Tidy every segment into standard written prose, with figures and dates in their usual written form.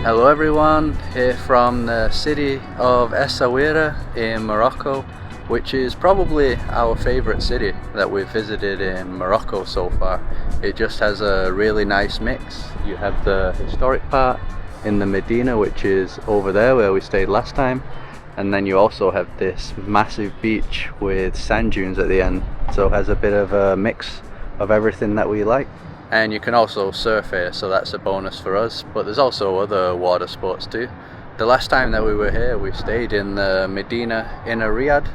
Hello everyone, here from the city of Essaouira in Morocco, which is probably our favourite city that we've visited in Morocco so far. It just has a really nice mix. You have the historic part in the Medina, which is over there where we stayed last time, and then you also have this massive beach with sand dunes at the end, so it has a bit of a mix of everything that we like. And you can also surf here, so that's a bonus for us, but there's also other water sports too. The last time that we were here, we stayed in the Medina in Riyadh,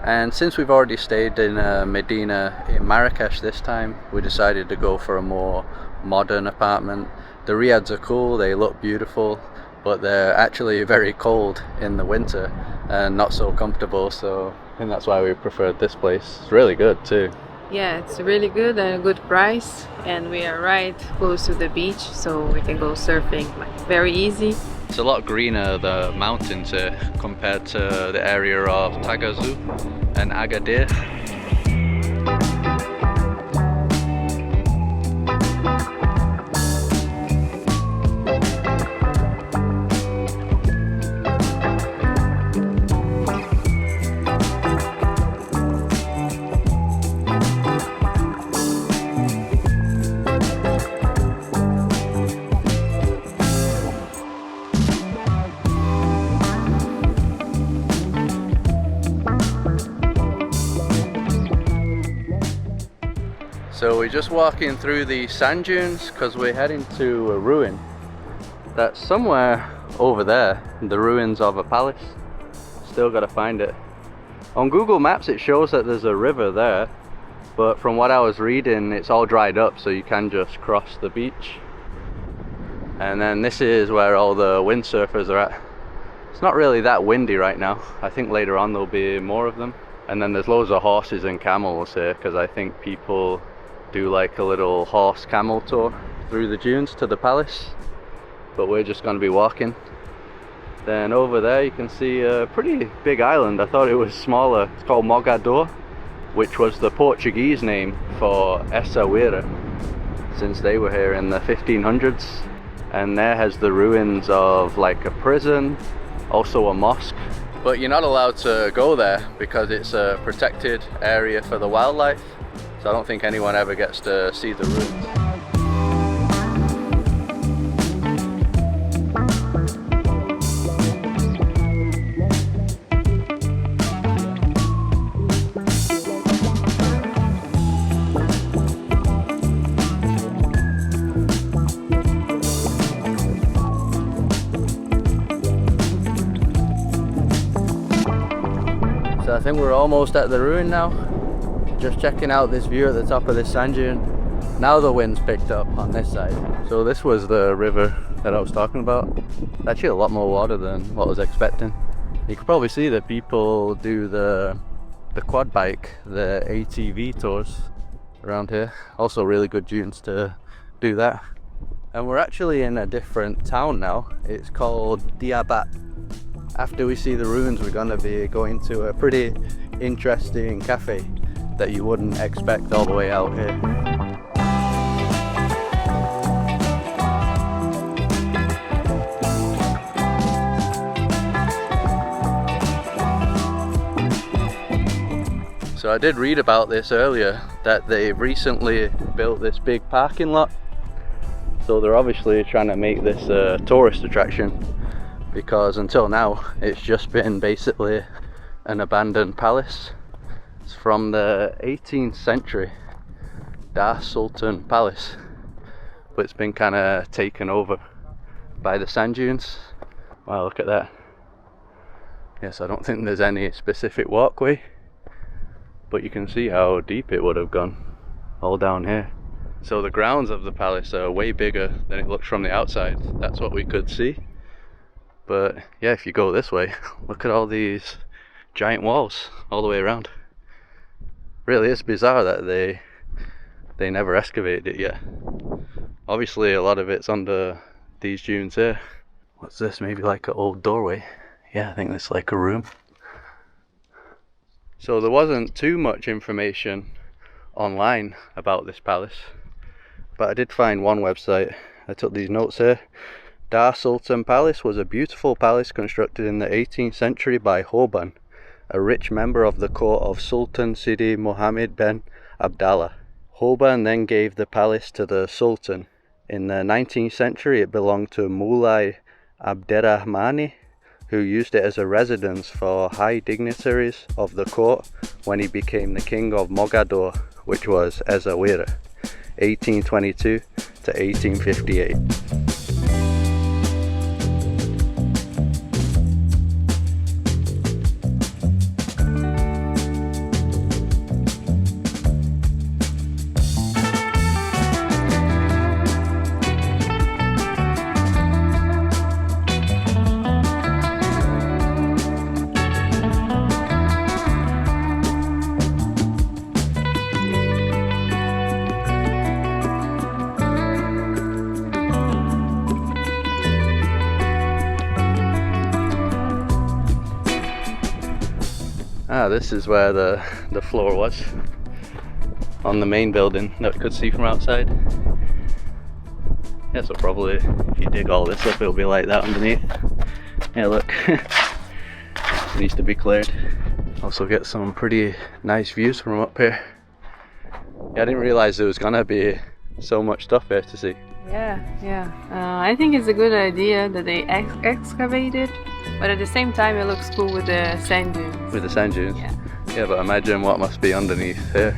and since we've already stayed in Medina in Marrakesh this time, we decided to go for a more modern apartment. The Riyadhs are cool, they look beautiful, but they're actually very cold in the winter and not so comfortable, so I think that's why we preferred this place. It's really good too. Yeah, it's really good and a good price, and we are right close to the beach, so we can go surfing very easy. It's a lot greener, the mountains here, compared to the area of Taghazout and Agadir. So we're just walking through the sand dunes because we're heading to a ruin that's somewhere over there, the ruins of a palace. Still gotta find it. On Google Maps it shows that there's a river there, but from what I was reading it's all dried up, so you can just cross the beach. And then this is where all the windsurfers are at. It's not really that windy right now. I think later on there'll be more of them. And then there's loads of horses and camels here because I think people do like a little horse camel tour through the dunes to the palace, but we're just going to be walking. Then over there you can see a pretty big island. I thought it was smaller. It's called Morocco, which was the Portuguese name for Essaouira since they were here in the 1500s. And there has the ruins of like a prison, also a mosque, but you're not allowed to go there because it's a protected area for the wildlife. So I don't think anyone ever gets to see the ruins. So I think we're almost at the ruin now. Just checking out this view at the top of this sand dune. Now the wind's picked up on this side. So this was the river that I was talking about. Actually a lot more water than what I was expecting. You can probably see that people do the quad bike, the ATV tours around here. Also really good dunes to do that. And we're actually in a different town now. It's called Diabat. After we see the ruins, we're gonna be going to a pretty interesting cafe that you wouldn't expect all the way out here. So I did read about this earlier, that they've recently built this big parking lot. So they're obviously trying to make this a tourist attraction, because until now it's just been basically an abandoned palace. It's from the 18th century, Dar Sultan Palace, but it's been kind of taken over by the sand dunes. Wow, look at that. Yes, I don't think there's any specific walkway, but you can see how deep it would have gone all down here. So the grounds of the palace are way bigger than it looks from the outside. That's what we could see. But yeah, if you go this way, look at all these giant walls all the way around. Really is bizarre that they never excavated it yet. Obviously a lot of it's under these dunes here. What's this? Maybe like an old doorway. Yeah, I think it's like a room. So there wasn't too much information online about this palace, but I did find one website. I took these notes here. Dar Sultan Palace was a beautiful palace constructed in the 18th century by Hoban, a rich member of the court of Sultan Sidi Mohammed bin Abdallah. Hoban then gave the palace to the Sultan. In the 19th century it belonged to Mulai Abderrahmani, who used it as a residence for high dignitaries of the court when he became the king of Mogador, which was ESSAOUIRA, 1822 to 1858. This is where the floor was on the main building that we could see from outside. Yeah, so probably if you dig all this up it'll be like that underneath. Yeah, look. It needs to be cleared. Also get some pretty nice views from up here. Yeah, I didn't realise there was gonna be so much stuff here to see. Yeah. I think it's a good idea that they excavated, but at the same time it looks cool with the sand dunes. With the sand dunes? Yeah. Yeah, but imagine what must be underneath here.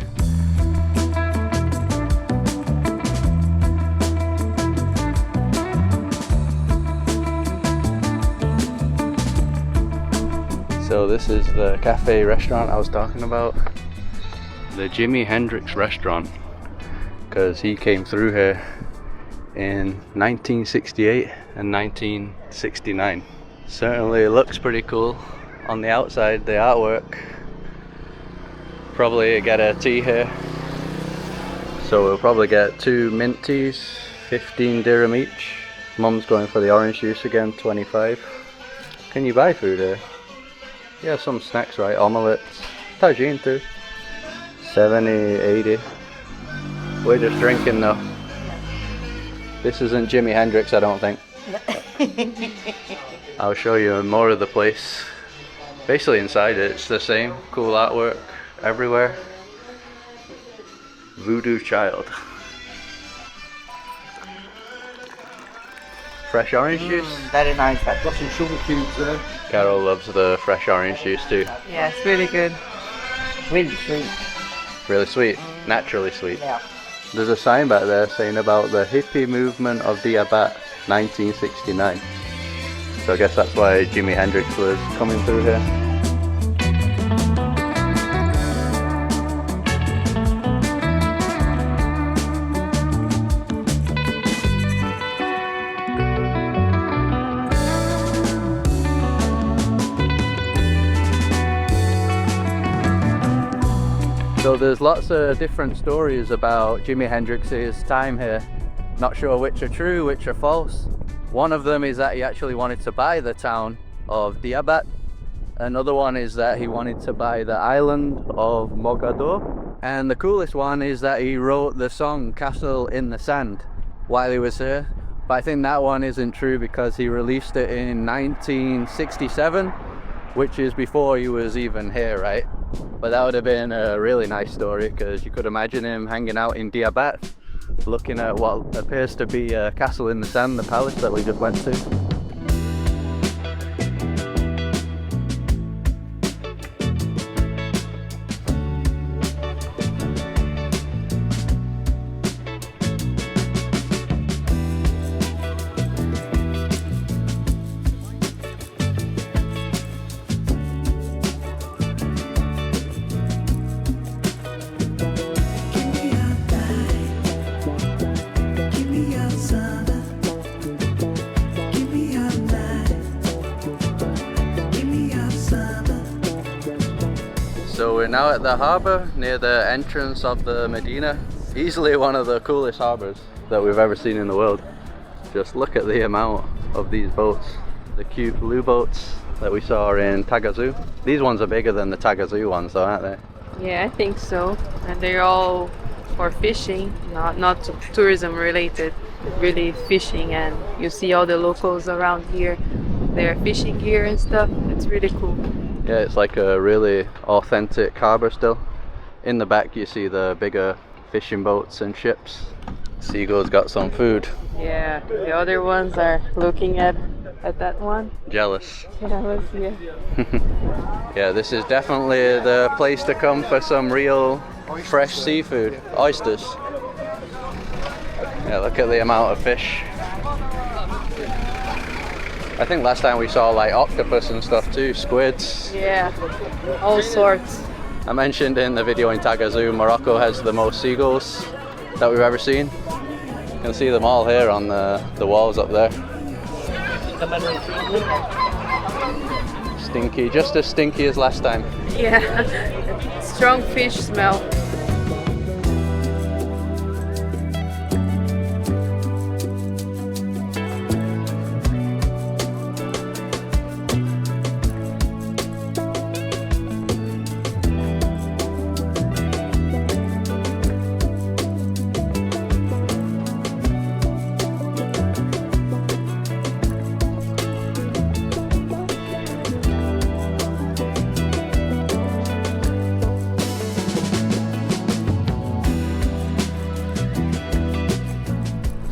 So this is the cafe restaurant I was talking about. The Jimi Hendrix restaurant, because he came through here in 1968 and 1969. Certainly looks pretty cool on the outside, the artwork. Probably get a tea here. So we'll probably get 2 mint teas, 15 dirham each. Mum's going for the orange juice again, 25. Can you buy food here? Yeah, some snacks, right? Omelettes, tagine too. 70, 80. We're just drinking though. This isn't Jimi Hendrix, I don't think. I'll show you more of the place. Basically inside it's the same, cool artwork everywhere. Voodoo Child. Fresh orange juice? Very nice, I've got some sugar cubes there. Carol loves the fresh orange juice too. Yeah, it's really good. Really sweet. Really sweet, naturally sweet. Yeah. There's a sign back there saying about the hippie movement of Diabat, 1969. So I guess that's why Jimi Hendrix was coming through here. So there's lots of different stories about Jimi Hendrix's time here. Not sure which are true, which are false. One of them is that he actually wanted to buy the town of Diabat. Another one is that he wanted to buy the island of Mogador. And the coolest one is that he wrote the song Castle in the Sand while he was here. But I think that one isn't true because he released it in 1967, which is before he was even here, right? But that would have been a really nice story because you could imagine him hanging out in Diabat, looking at what appears to be a castle in the sand, the palace that we just went to. So we're now at the harbour near the entrance of the Medina. Easily one of the coolest harbours that we've ever seen in the world. Just look at the amount of these boats. The cute blue boats that we saw in Taghazout. These ones are bigger than the Taghazout ones though, aren't they? Yeah, I think so. And they're all for fishing, not tourism related. really fishing, and you see all the locals around here, their fishing gear and stuff. It's really cool. Yeah, it's like a really authentic harbour still. In the back you see the bigger fishing boats and ships. Seagull's got some food. Yeah, the other ones are looking at that one. Jealous. Jealous, yeah. Yeah, this is definitely the place to come for some real fresh seafood. Oysters. Yeah, look at the amount of fish. I think last time we saw like octopus and stuff too, squids. Yeah, all sorts. I mentioned in the video in Taghazout, Morocco has the most seagulls that we've ever seen. You can see them all here on the walls up there. Stinky, just as stinky as last time. Yeah, strong fish smell.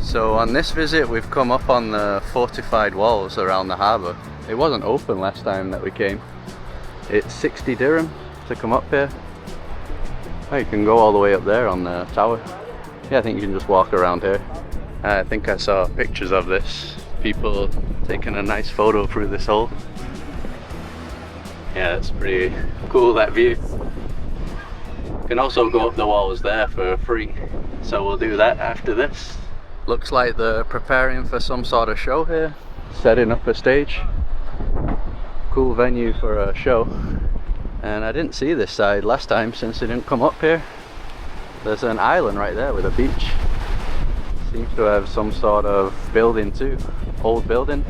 So on this visit we've come up on the fortified walls around the harbour. It wasn't open last time that we came. It's 60 dirham to come up here. Oh, you can go all the way up there on the tower. Yeah, I think you can just walk around here. I think I saw pictures of this. People taking a nice photo through this hole. Yeah, it's pretty cool, that view. You can also go up the walls there for free. So we'll do that after this. Looks like they're preparing for some sort of show here. Setting up a stage. Cool venue for a show. And I didn't see this side last time since it didn't come up here. There's an island right there with a beach. Seems to have some sort of building too. Old building.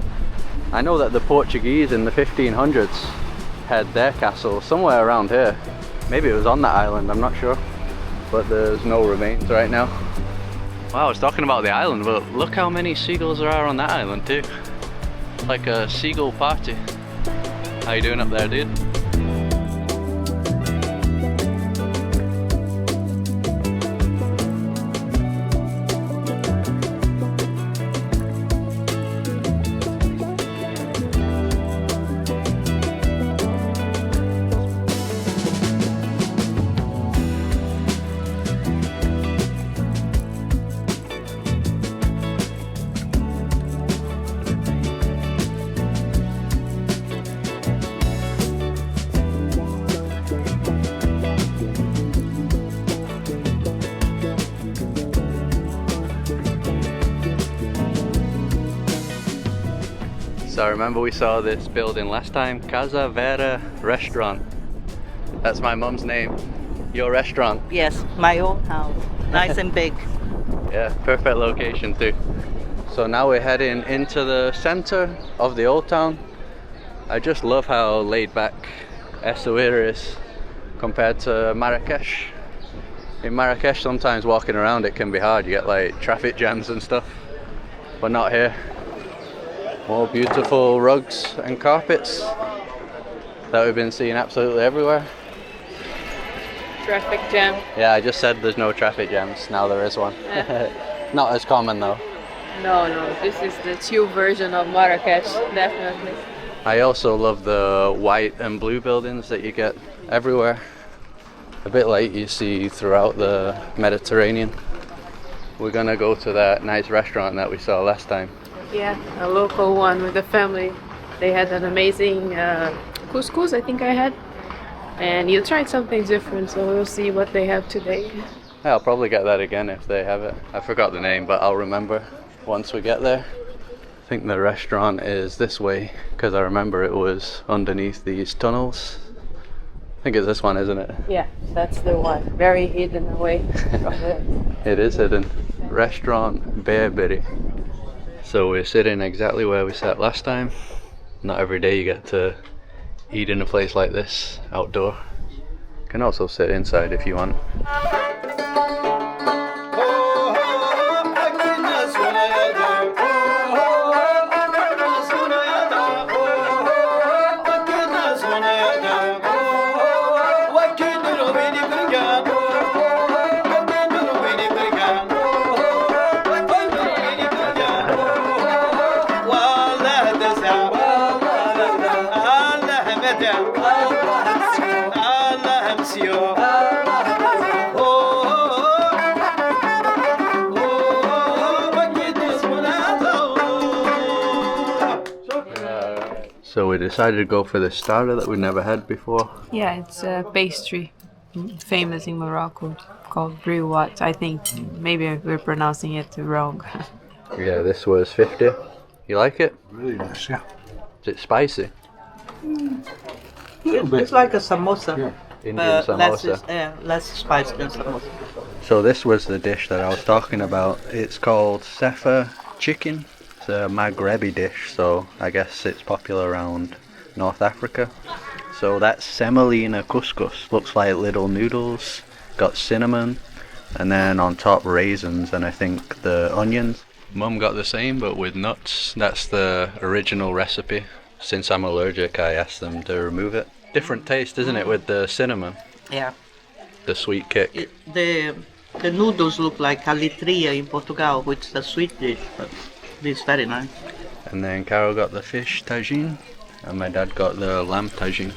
I know that the Portuguese in the 1500s had their castle somewhere around here. Maybe it was on that island, I'm not sure. But there's no remains right now. Wow, I was talking about the island, but look how many seagulls there are on that island too. Like a seagull party. How you doing up there, dude? So I remember we saw this building last time, Casa Vera Restaurant. That's my mum's name. Your restaurant. Yes, my own house. Nice and big. Yeah, perfect location too. So now we're heading into the center of the old town. I just love how laid back ESSAOUIRA is compared to Marrakesh. In Marrakesh sometimes walking around it can be hard, you get like traffic jams and stuff, but not here. More beautiful rugs and carpets that we've been seeing absolutely everywhere. Traffic jam. Yeah, I just said there's no traffic jams, now there is one. Not as common though. No, this is the chill version of Marrakesh, definitely. I also love the white and blue buildings that you get everywhere. A bit like you see throughout the Mediterranean. We're gonna go to that nice restaurant that we saw last time. Yeah, a local one with the family. They had an amazing couscous, I think I had. And you tried something different, so we'll see what they have today. Yeah, I'll probably get that again if they have it. I forgot the name, but I'll remember once we get there. I think the restaurant is this way, because I remember it was underneath these tunnels. I think it's this one, isn't it? Yeah, that's the one. Very hidden away from the... It is hidden. Restaurant Berberi. So we're sitting exactly where we sat last time. Not every day you get to eat in a place like this, outdoor. You can also sit inside if you want. So we decided to go for the starter that we never had before. Yeah, it's a pastry famous in Morocco called briouat. I think maybe we're pronouncing it wrong. Yeah, this was 50. You like it? Really nice, yeah. Is it spicy? It's like a samosa. Yeah. Indian samosa. Less spice than samosa. So this was the dish that I was talking about. It's called sefa chicken. It's a Maghrebi dish, so I guess it's popular around North Africa. So that's semolina couscous. Looks like little noodles. Got cinnamon, and then on top raisins, and I think the onions. Mum got the same, but with nuts. That's the original recipe. Since I'm allergic, I asked them to remove it. Different taste, isn't it, with the cinnamon? Yeah. The sweet kick. The noodles look like alitria in Portugal, which is a sweet dish, but it's very nice. And then Carol got the fish tagine, and my dad got the lamb tagine.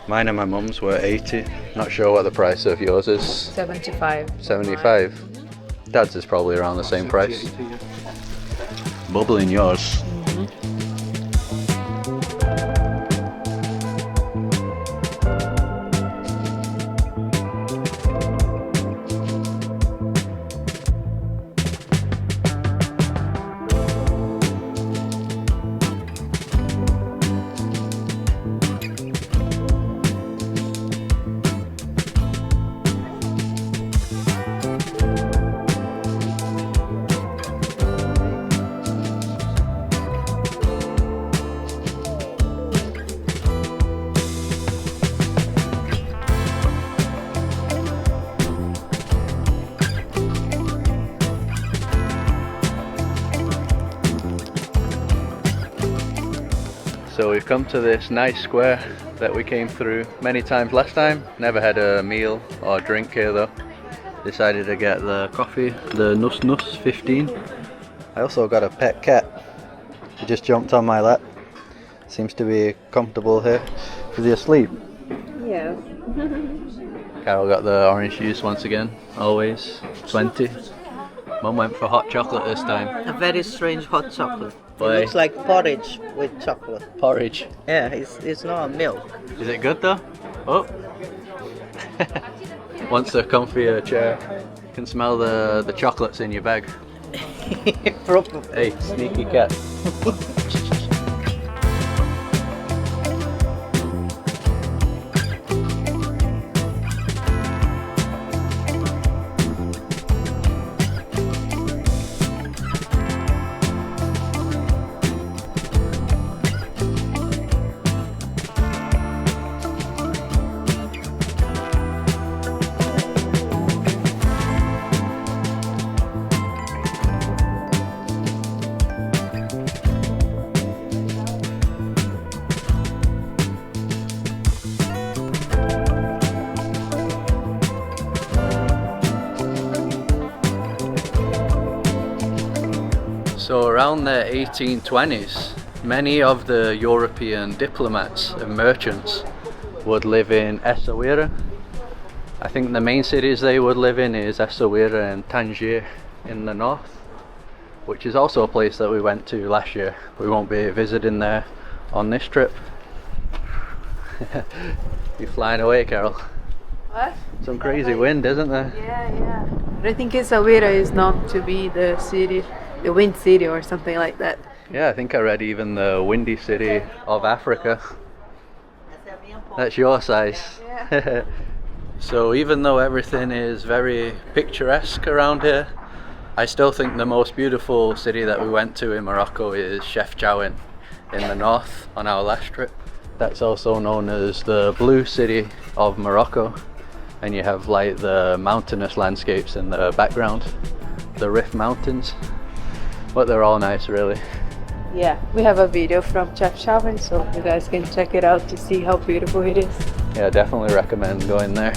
Mine and my mum's were 80. Not sure what the price of yours is. 75. 75. Dad's is probably around the same price. Bubbling yours. So we've come to this nice square that we came through many times last time. Never had a meal or drink here though. Decided to get the coffee, the Nus Nus 15. I also got a pet cat. He just jumped on my lap. Seems to be comfortable here. Is he asleep? Yeah. Carol got the orange juice once again, always 20. Mum went for hot chocolate this time. A very strange hot chocolate. Why? It looks like porridge with chocolate. Porridge. Yeah, it's not milk. Is it good though? Oh. Wants a comfier chair. Can smell the chocolates in your bag. Probably. Hey, sneaky cat. So around the 1820s, many of the European diplomats and merchants would live in Essaouira. I think the main cities they would live in is Essaouira and Tangier in the north, which is also a place that we went to last year. We won't be visiting there on this trip. You're flying away, Carol. What? Some crazy wind, isn't there? Yeah. But I think Essaouira is known to be the city, the wind city or something like that. Yeah, I think I read even the windy city of Africa. That's your size. Yeah. So even though everything is very picturesque around here, I still think the most beautiful city that we went to in Morocco is Chefchaouen in the north on our last trip. That's also known as the blue city of Morocco, and you have like the mountainous landscapes in the background, the Rif Mountains, but they're all nice really. Yeah, we have a video from Chefchaouen, so you guys can check it out to see how beautiful it is. Yeah, definitely recommend going there.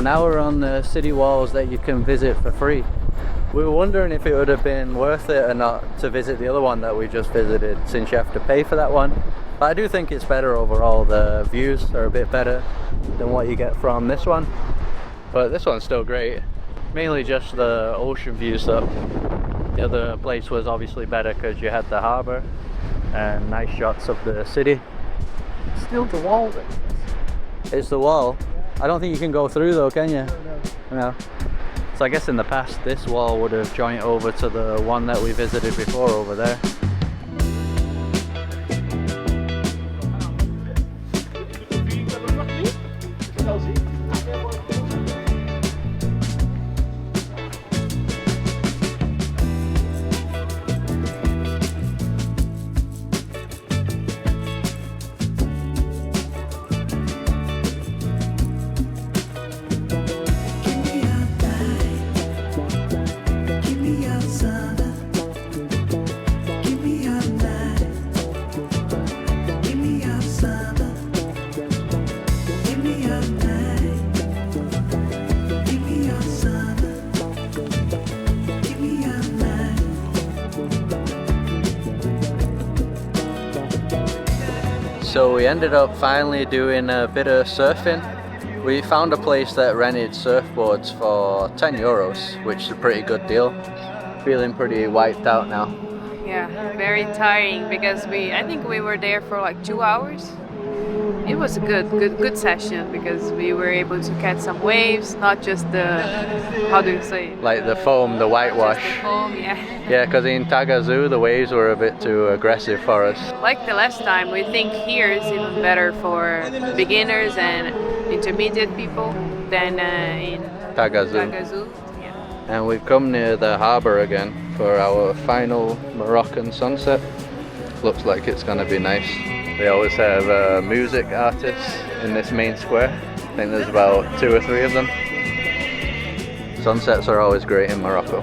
So now we're on the city walls that you can visit for free. We were wondering if it would have been worth it or not to visit the other one that we just visited, since you have to pay for that one. But I do think it's better overall. The views are a bit better than what you get from this one. But this one's still great. Mainly just the ocean views though. The other place was obviously better because you had the harbour and nice shots of the city. Still the wall. It's the wall. I don't think you can go through though, can you? No. So I guess in the past this wall would have joined over to the one that we visited before over there. So we ended up finally doing a bit of surfing. We found a place that rented surfboards for 10 euros, which is a pretty good deal. Feeling pretty wiped out now. Yeah, very tiring because I think we were there for like 2 hours. It was a good session because we were able to catch some waves, not just the, how do you say? Like the foam, the whitewash. Just the foam, yeah. Yeah, because in Taghazout the waves were a bit too aggressive for us. Like the last time, we think here is even better for beginners and intermediate people than in Taghazout. Yeah. And we've come near the harbour again for our final Moroccan sunset. Looks like it's going to be nice. They always have music artists in this main square. I think there's about 2 or 3 of them. Sunsets are always great in Morocco.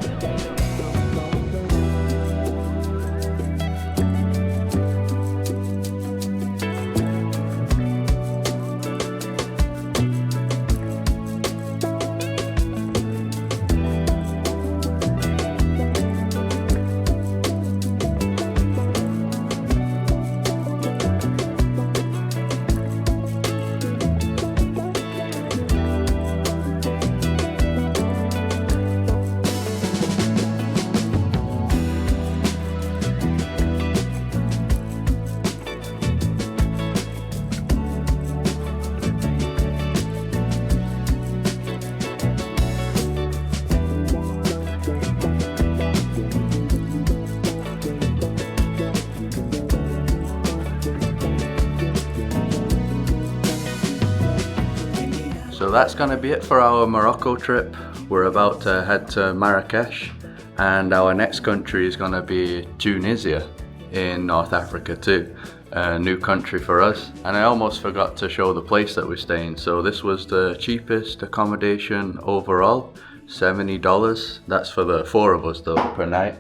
So that's going to be it for our Morocco trip. We're about to head to Marrakesh, and our next country is going to be Tunisia in North Africa too. A new country for us. And I almost forgot to show the place that we stay in. So this was the cheapest accommodation overall, $70. That's for the 4 of us though, per night.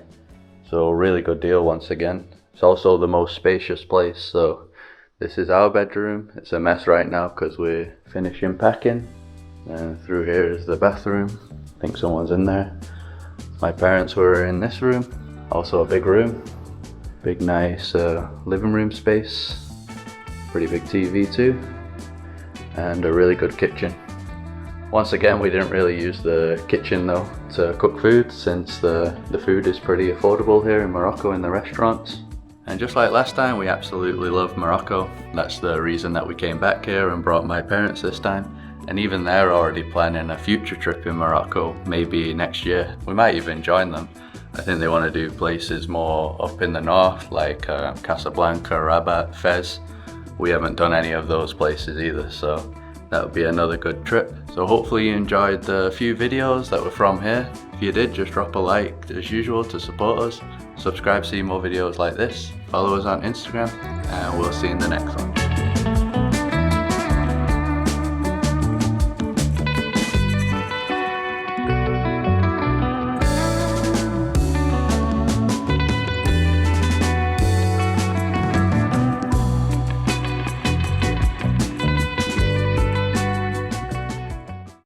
So really good deal once again. It's also the most spacious place. So this is our bedroom. It's a mess right now because we're finishing packing. And through here is the bathroom. I think someone's in there. My parents were in this room. Also a big room. Big nice living room space. Pretty big TV too. And a really good kitchen. Once again, we didn't really use the kitchen though to cook food, since the food is pretty affordable here in Morocco in the restaurants. And just like last time, we absolutely love Morocco. That's the reason that we came back here and brought my parents this time. And even they're already planning a future trip in Morocco, maybe next year. We might even join them. I think they want to do places more up in the north, like Casablanca, Rabat, Fez. We haven't done any of those places either, so that would be another good trip. So hopefully you enjoyed the few videos that were from here. If you did, just drop a like as usual to support us. Subscribe to see more videos like this. Follow us on Instagram, and we'll see you in the next one.